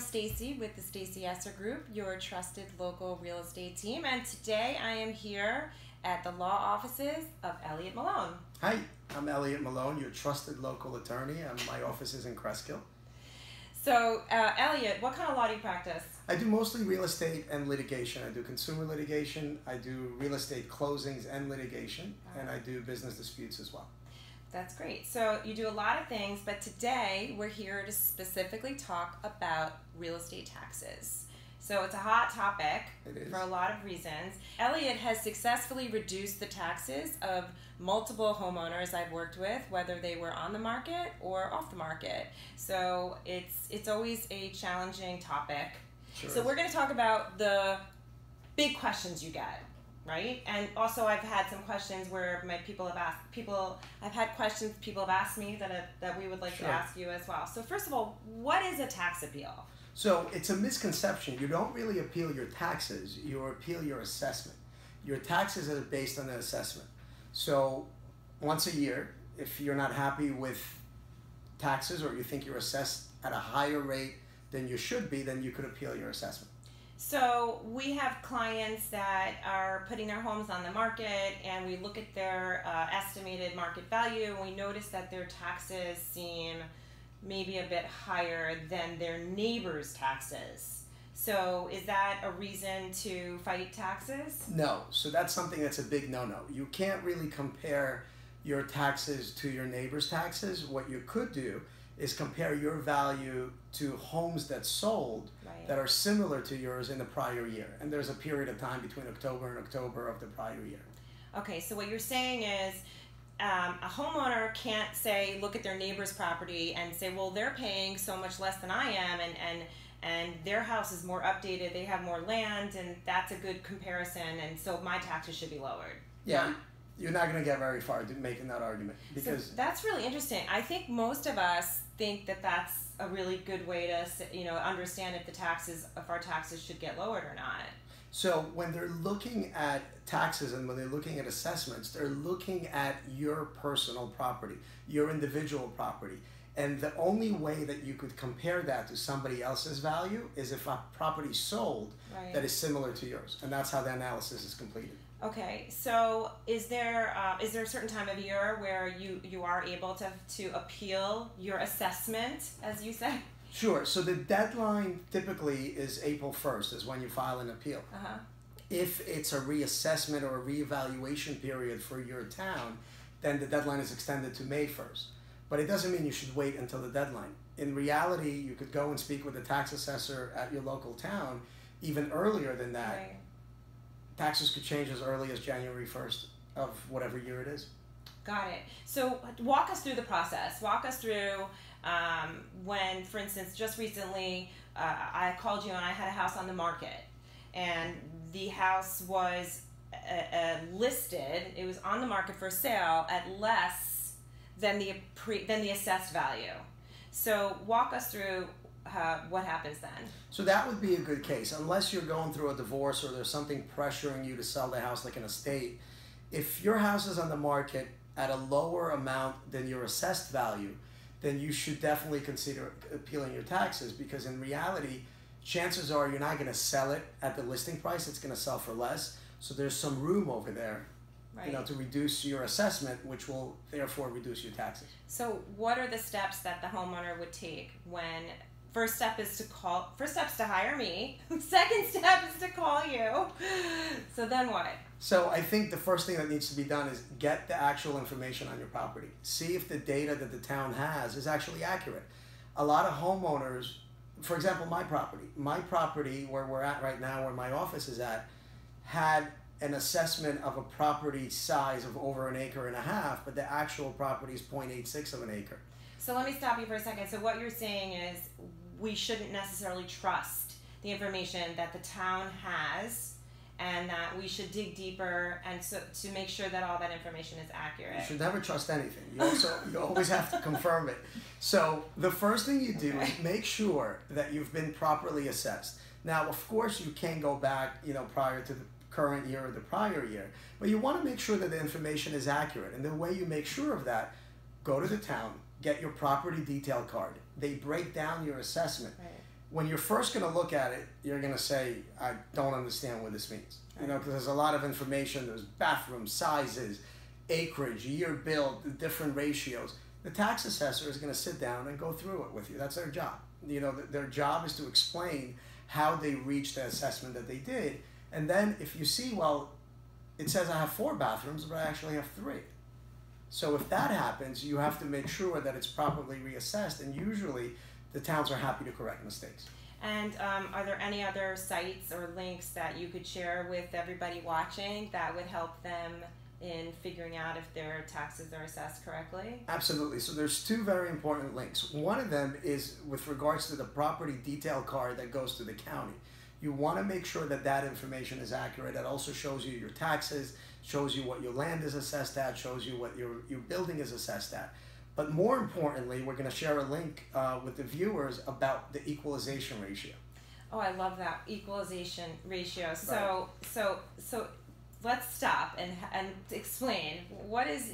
Stacy with the Stacy Esser Group, your trusted local real estate team, and today I am here at the law offices of Eliot Malone. Hi, I'm Eliot Malone, your trusted local attorney, and my office is in Cresskill. So, Eliot, what kind of law do you practice? I do mostly real estate and litigation. I do consumer litigation, I do real estate closings and litigation, and I do business disputes as well. That's great. So you do a lot of things, but today we're here to specifically talk about real estate taxes. So it's a hot topic for a lot of reasons. Eliot has successfully reduced the taxes of multiple homeowners I've worked with, whether they were on the market or off the market. So it's always a challenging topic. Sure so we're going to talk about the big questions you get. Right? And also I've had some questions where I've had questions people have asked me that we would like to ask you as well. So first of all, what is a tax appeal? So it's a misconception. You don't really appeal your taxes, you appeal your assessment. Your taxes are based on an assessment. So once a year, if you're not happy with taxes or you think you're assessed at a higher rate than you should be, then you could appeal your assessment. So we have clients that are putting their homes on the market and we look at their estimated market value and we notice that their taxes seem maybe a bit higher than their neighbor's taxes. So is that a reason to fight taxes? No. So that's something that's a big no-no. You can't really compare your taxes to your neighbor's taxes. What you could do is compare your value to homes that sold that are similar to yours in the prior year. And there's a period of time between October and October of the prior year. Okay, so what you're saying is a homeowner can't say, look at their neighbor's property and say, well, they're paying so much less than I am and their house is more updated, they have more land, and that's a good comparison, and so my taxes should be lowered. Yeah. You're not going to get very far making that argument. Because so that's really interesting. I think most of us think that that's a really good way to, understand if our taxes should get lowered or not. So when they're looking at taxes and when they're looking at assessments, they're looking at your personal property, your individual property. And the only way that you could compare that to somebody else's value is if a property sold that is similar to yours. And that's how the analysis is completed. Okay, so is there a certain time of year where you are able to appeal your assessment, as you say? Sure. So the deadline typically is April 1st is when you file an appeal. If it's a reassessment or a reevaluation period for your town, then the deadline is extended to May 1st. But it doesn't mean you should wait until the deadline. In reality, you could go and speak with the tax assessor at your local town even earlier than that. Right. Taxes could change as early as January 1st of whatever year it is. Got it. So walk us through the process. Walk us through when, for instance, just recently I called you and I had a house on the market and the house was listed, it was on the market for sale at less than the assessed value. So walk us through what happens then? So that would be a good case, unless you're going through a divorce or there's something pressuring you to sell the house like an estate. If your house is on the market at a lower amount than your assessed value, then you should definitely consider appealing your taxes, because in reality, chances are you're not going to sell it at the listing price. It's going to sell for less. So there's some room over there to reduce your assessment, which will therefore reduce your taxes. So what are the steps that the homeowner would take when first step is to hire me. Second step is to call you. So then what? So I think the first thing that needs to be done is get the actual information on your property. See if the data that the town has is actually accurate. A lot of homeowners, for example, my property where we're at right now, where my office is at, had an assessment of a property size of over 1.5 acres, but the actual property is 0.86 of an acre. So let me stop you for a second. So what you're saying is we shouldn't necessarily trust the information that the town has, and that we should dig deeper and so to make sure that all that information is accurate. You should never trust anything. You always have to confirm it. So the first thing you do is make sure that you've been properly assessed. Now, of course, you can go back, prior to the current year or the prior year, but you want to make sure that the information is accurate. And the way you make sure of that, go to the town, get your property detail card. They break down your assessment. Right. when you're first going to look at it, you're going to say, I don't understand what this means. You know, because there's a lot of information. There's bathroom sizes, acreage, year build, different ratios. The tax assessor is going to sit down and go through it with you. That's their job. You know, their job is to explain how they reached the assessment that they did. And then if you see, well, it says I have 4 bathrooms, but I actually have 3. So if that happens, you have to make sure that it's properly reassessed. And usually the towns are happy to correct mistakes. And are there any other sites or links that you could share with everybody watching that would help them in figuring out if their taxes are assessed correctly? Absolutely. So there's 2 very important links. One of them is with regards to the property detail card that goes to the county. You want to make sure that that information is accurate. It also shows you your taxes, shows you what your land is assessed at, shows you what your building is assessed at. But more importantly, we're going to share a link with the viewers about the equalization ratio. Oh, I love that equalization ratio. Right. So let's stop and explain what is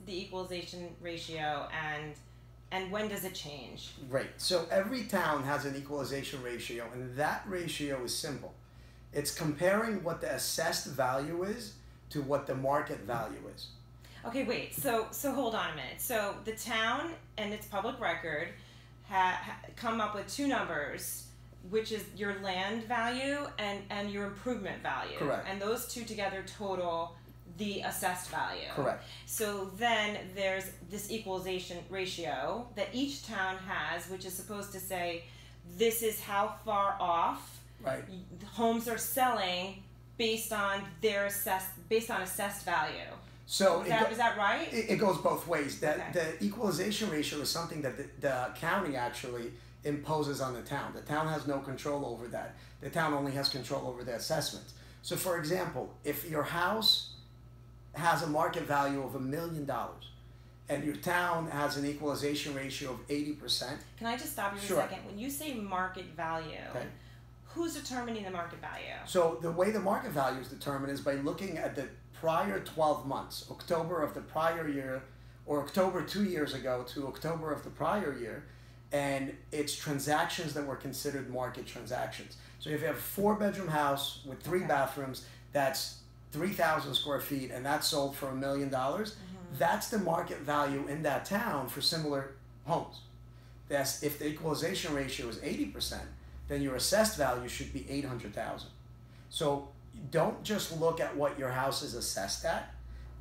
the equalization ratio and when does it change? Great. So every town has an equalization ratio, and that ratio is simple. It's comparing what the assessed value is to what the market value is. Okay, wait. So hold on a minute. So the town and its public record come up with 2 numbers, which is your land value and your improvement value. Correct. And those 2 together total the assessed value. Correct. So then there's this equalization ratio that each town has, which is supposed to say this is how far off homes are selling based on assessed value. So is that right? It goes both ways. The equalization ratio is something that the county actually imposes on the town. The town has no control over that. The town only has control over the assessments. So for example, if your house has a market value of $1 million and your town has an equalization ratio of 80%. Can I just stop you for a second? When you say market value, who's determining the market value? So the way the market value is determined is by looking at the prior 12 months, October of the prior year, or October 2 years ago to October of the prior year, and it's transactions that were considered market transactions. So if you have a 4-bedroom house with 3 bathrooms, that's 3,000 square feet, and that's sold for $1 million, that's the market value in that town for similar homes. That's if the equalization ratio is 80%, then your assessed value should be $800,000. So don't just look at what your house is assessed at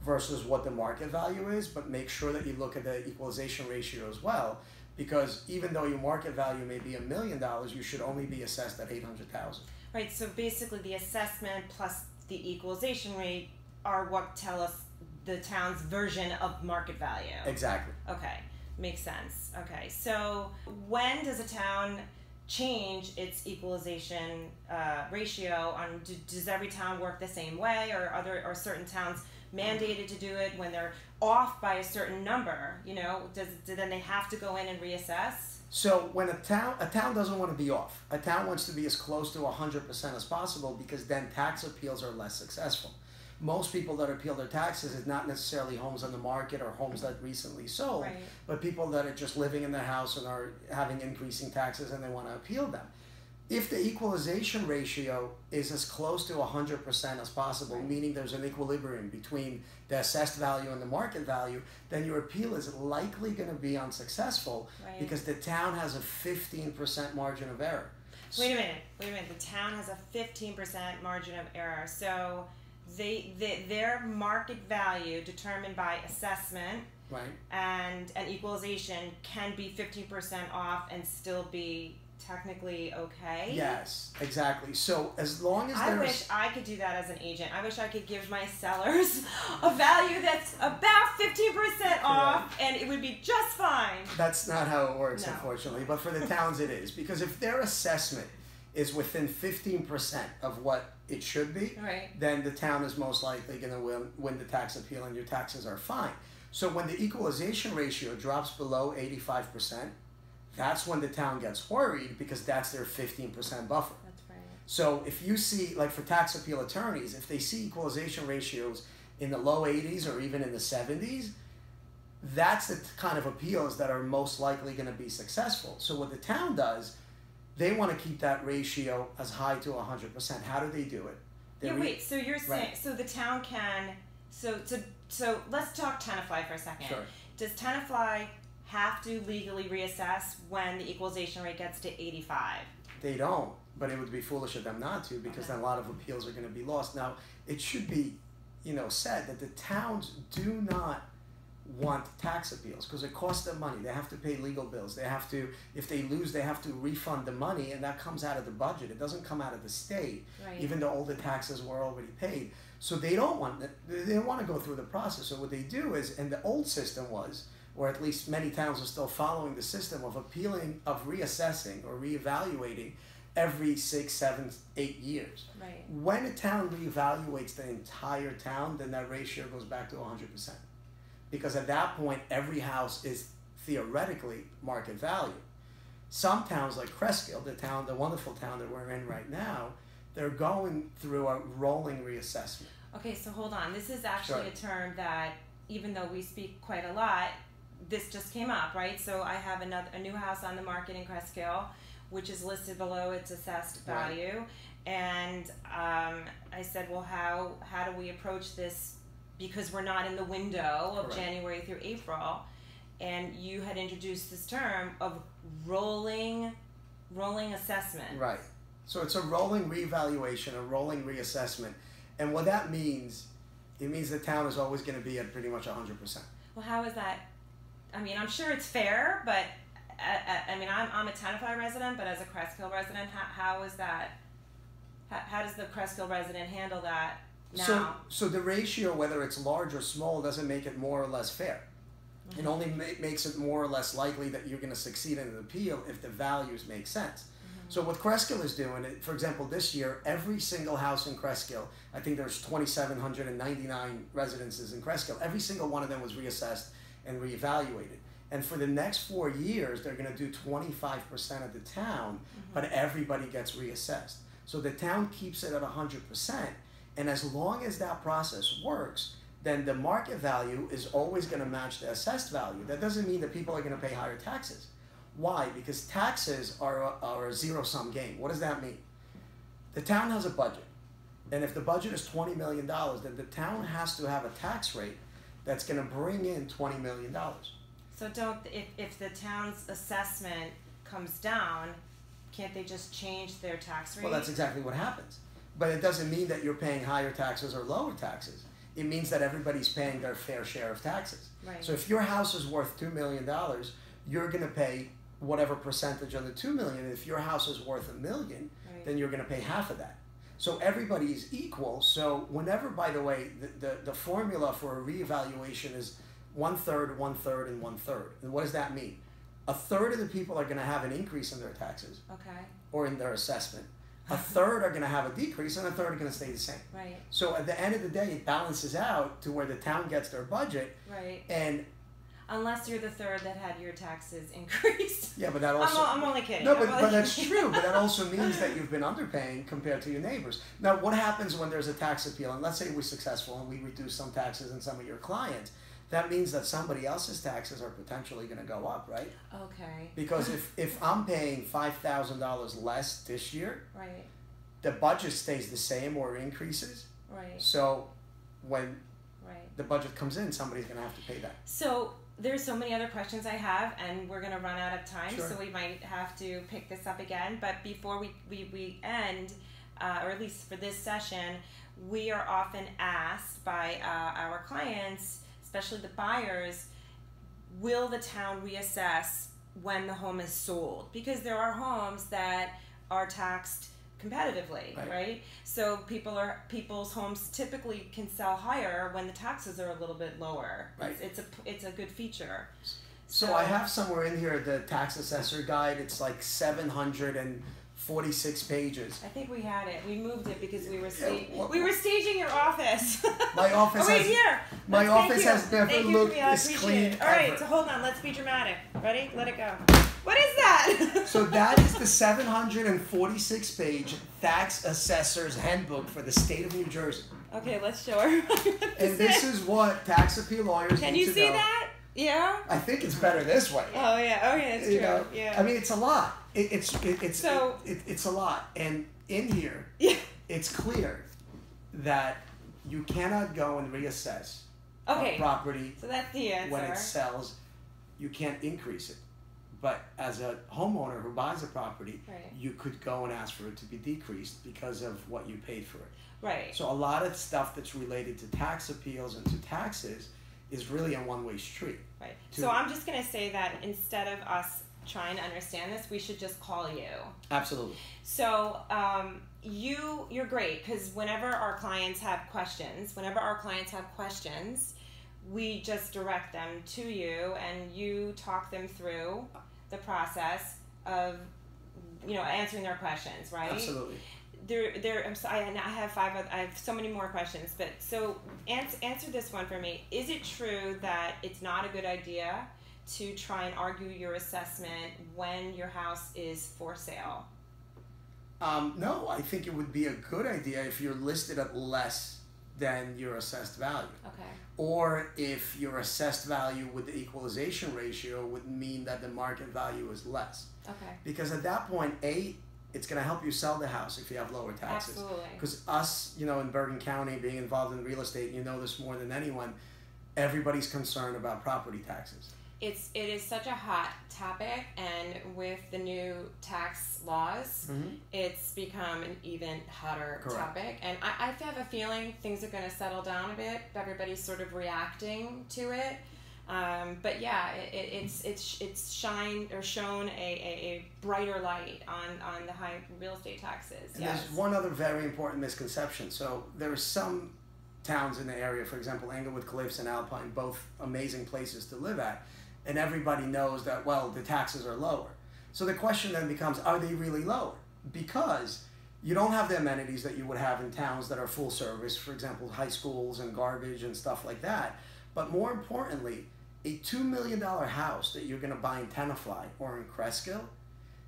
versus what the market value is, but make sure that you look at the equalization ratio as well, because even though your market value may be $1 million, you should only be assessed at $800,000. Right, so basically the assessment plus the equalization rate are what tell us the town's version of market value. Exactly. Okay, makes sense. Okay, so when does a town change its equalization ratio? Does every town work the same way, or are certain towns mandated to do it when they're off by a certain number? You know, then they have to go in and reassess? So when a town doesn't want to be off. A town wants to be as close to 100% as possible, because then tax appeals are less successful. Most people that appeal their taxes is not necessarily homes on the market or homes that recently sold, but people that are just living in their house and are having increasing taxes and they want to appeal them. If the equalization ratio is as close to 100% as possible, meaning there's an equilibrium between the assessed value and the market value, then your appeal is likely going to be unsuccessful because the town has a 15% margin of error. Wait a minute. The town has a 15% margin of error. So their market value determined by assessment and equalization can be 15% off and still be technically okay? Yes, exactly. So as long as I wish I could do that as an agent. I wish I could give my sellers a value that's about 15% off and it would be just fine. That's not how it works, unfortunately. But for the towns it is. Because if their assessment is within 15% of what it should be, then the town is most likely going to win the tax appeal and your taxes are fine. So when the equalization ratio drops below 85%, that's when the town gets worried, because that's their 15% buffer. That's right. So if you see, like for tax appeal attorneys, if they see equalization ratios in the low 80s or even in the 70s, that's the kind of appeals that are most likely going to be successful. So what the town does they want to keep that ratio as high to 100%. How do they do it? Wait, so you're saying, so the town can, so let's talk Tenafly for a second. Sure. Does Tenafly have to legally reassess when the equalization rate gets to 85? They don't, but it would be foolish of them not to, because then a lot of appeals are going to be lost. Now, it should be, said that the towns do not want tax appeals because it costs them money. They have to pay legal bills. They have to, if they lose, they have to refund the money, and that comes out of the budget. It doesn't come out of the state, even though all the taxes were already paid. So they don't want to go through the process. So what they do is, and the old system was, or at least many towns are still following the system of appealing, of reassessing or reevaluating every 6, 7, 8 years. Right. When a town reevaluates the entire town, then that ratio goes back to 100%. Because at that point, every house is theoretically market value. Some towns like Cresskill, the wonderful town that we're in right now, they're going through a rolling reassessment. Okay, so hold on. This is actually a term that, even though we speak quite a lot, this just came up, right? So I have a new house on the market in Cresskill, which is listed below its assessed value. Right. And I said, well, how do we approach this? Because we're not in the window of January through April. And you had introduced this term of rolling assessment. Right. So it's a rolling reevaluation, a rolling reassessment. And what that means, it means the town is always going to be at pretty much 100%. Well, how is that? I mean, I'm sure it's fair, but I mean, I'm a Tenafly resident, but as a Cresskill resident, how is that? How does the Cresskill resident handle that now? So the ratio, whether it's large or small, doesn't make it more or less fair. Mm-hmm. It only makes it more or less likely that you're going to succeed in an appeal if the values make sense. Mm-hmm. So what Cresskill is doing, for example, this year, every single house in Cresskill, I think there's 2,799 residences in Cresskill, every single one of them was reassessed and reevaluated. And for the next 4 years, they're going to do 25% of the town, but everybody gets reassessed. So the town keeps it at 100%, and as long as that process works, then the market value is always going to match the assessed value. That doesn't mean that people are going to pay higher taxes. Why? Because taxes are a zero-sum game. What does that mean? The town has a budget, and if the budget is $20 million, then the town has to have a tax rate that's going to bring in $20 million. So if the town's assessment comes down, can't they just change their tax rate? Well, that's exactly what happens. But it doesn't mean that you're paying higher taxes or lower taxes. It means that everybody's paying their fair share of taxes. Right. So if your house is worth $2 million, you're going to pay whatever percentage of the $2 million. If your house is worth $1 million, then you're going to pay half of that. So everybody is equal. So whenever, by the way, the formula for a reevaluation is 1/3, 1/3, and 1/3. And what does that mean? 1/3 of the people are going to have an increase in their taxes, or in their assessment. 1/3 are going to have a decrease, and 1/3 are going to stay the same. Right. So at the end of the day, it balances out to where the town gets their budget. Right. And unless you're the third that had your taxes increased. Yeah, but that also... I'm only kidding. No, but that's true. But that also means that you've been underpaying compared to your neighbors. Now, what happens when there's a tax appeal? And let's say we're successful and we reduce some taxes in some of your clients. That means that somebody else's taxes are potentially going to go up, right? Okay. Because if I'm paying $5,000 less this year, right, the budget stays the same or increases. Right. So when the budget comes in, somebody's going to have to pay that. So there's so many other questions I have, and we're going to run out of time, Sure. so we might have to pick this up again. But before we end, or at least for this session, we are often asked by our clients, especially the buyers, will the town reassess when the home is sold? Because there are homes that are taxed competitively, right? So people's homes typically can sell higher when the taxes are a little bit lower. Right. It's a good feature. So I have somewhere in here the tax assessor guide. It's like 746 pages. I think we had it. We moved it because we were staging your office. My office My office has never looked this clean. All right, so hold on. Let's be dramatic. Ready? Let it go. What is that? So that is the 746-page tax assessor's handbook for the state of New Jersey. Okay, let's show her. And this is what tax appeal lawyers Can need you to see know. that? Yeah. I think it's better this way. Oh yeah, it's true. You know? Yeah. I mean, it's a lot. It's a lot, and in here, yeah. it's clear that you cannot go and reassess Okay. a property So that's the answer. when it sells. You can't increase it. But as a homeowner who buys a property, Right. you could go and ask for it to be decreased because of what you paid for it. Right. So a lot of stuff that's related to tax appeals and to taxes is really a one-way street. Right. So I'm just going to say that instead of us trying to understand this, we should just call you. Absolutely. So you're great, because whenever our clients have questions, we just direct them to you, and you talk them through the process of, answering their questions, right? Absolutely. I have so many more questions, but so answer this one for me. Is it true that it's not a good idea to try and argue your assessment when your house is for sale? No, I think it would be a good idea if you're listed at less than your assessed value. Okay. Or if your assessed value with the equalization ratio would mean that the market value is less. Okay. Because at that point, it's going to help you sell the house if you have lower taxes. Absolutely. Because us, in Bergen County, being involved in real estate, you know this more than anyone, everybody's concerned about property taxes. It is such a hot topic, and with the new tax laws, it's become an even hotter topic. And I have a feeling things are going to settle down a bit. Everybody's sort of reacting to it. But yeah, it's shown a brighter light on the high real estate taxes. And there's one other very important misconception. So there are some towns in the area, for example, Englewood Cliffs and Alpine, both amazing places to live at. And everybody knows that, well, the taxes are lower. So the question then becomes, are they really lower? Because you don't have the amenities that you would have in towns that are full service, for example, high schools and garbage and stuff like that. But more importantly, a $2 million house that you're going to buy in Tenafly or in Cresskill,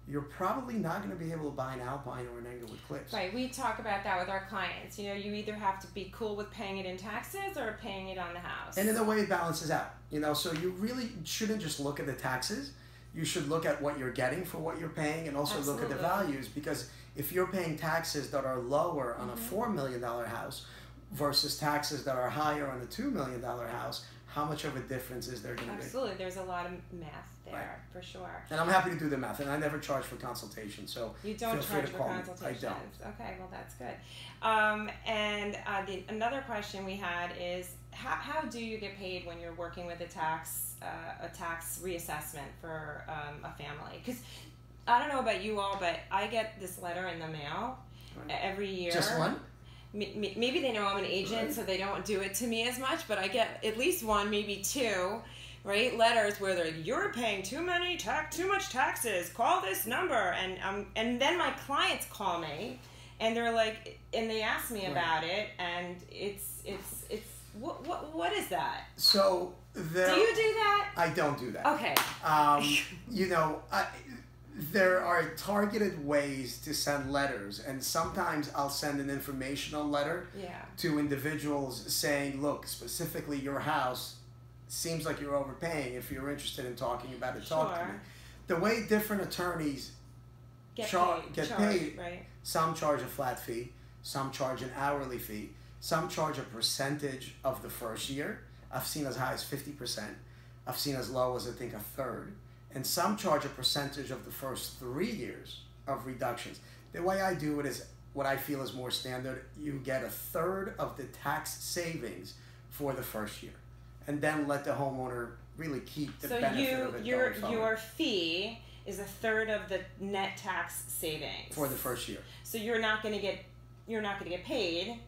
you're probably not going to be able to buy in Alpine or in Englewood Cliffs. Right, we talk about that with our clients. You either have to be cool with paying it in taxes or paying it on the house. And in a way it balances out, so you really shouldn't just look at the taxes. You should look at what you're getting for what you're paying, and also look at the values, because if you're paying taxes that are lower on a $4 million house versus taxes that are higher on a $2 million house, how much of a difference is there going to be? Absolutely, there's a lot of math there, for sure. And I'm happy to do the math, and I never charge for consultation, so you don't feel free charge to for call consultations. me. I don't. Okay, well that's good. Another question we had is how do you get paid when you're working with a tax reassessment for a family? Because I don't know about you all, but I get this letter in the mail every year. Just one? Maybe they know I'm an agent, so they don't do it to me as much, but I get at least one, maybe two, right? Letters where they're like, you're paying too much taxes, call this number. And then my clients call me, and they're like, and they ask me about it, and it's what is that? So do you do that? I don't do that. Okay. There are targeted ways to send letters, and sometimes I'll send an informational letter to individuals saying, look, specifically your house seems like you're overpaying. If you're interested in talking about it, talk to me. The way different attorneys get paid, right? Some charge a flat fee, some charge an hourly fee, some charge a percentage of the first year. I've seen as high as 50%. I've seen as low as I think a third. And some charge a percentage of the first 3 years of reductions. The way I do it is what I feel is more standard. You get a third of the tax savings for the first year, and then let the homeowner really keep the benefit of it going forward. Your fee is a third of the net tax savings for the first year. So you're not going to get paid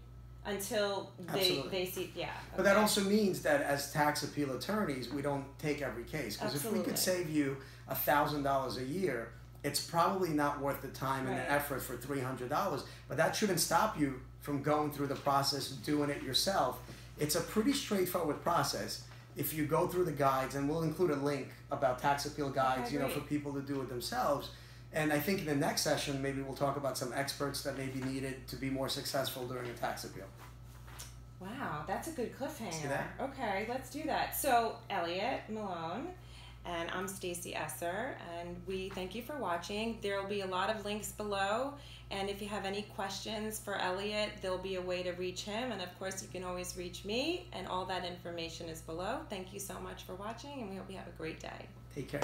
until they see, Okay. But that also means that as tax appeal attorneys, we don't take every case. Because if we could save you $1,000 a year, it's probably not worth the time and the effort for $300. But that shouldn't stop you from going through the process, doing it yourself. It's a pretty straightforward process. If you go through the guides, and we'll include a link about tax appeal guides, for people to do it themselves. And I think in the next session, maybe we'll talk about some experts that may be needed to be more successful during a tax appeal. Wow, that's a good cliffhanger. See that? Okay, let's do that. So, Eliot Malone, and I'm Stacy Esser, and we thank you for watching. There will be a lot of links below, and if you have any questions for Eliot, there'll be a way to reach him, and of course you can always reach me, and all that information is below. Thank you so much for watching, and we hope you have a great day. Take care.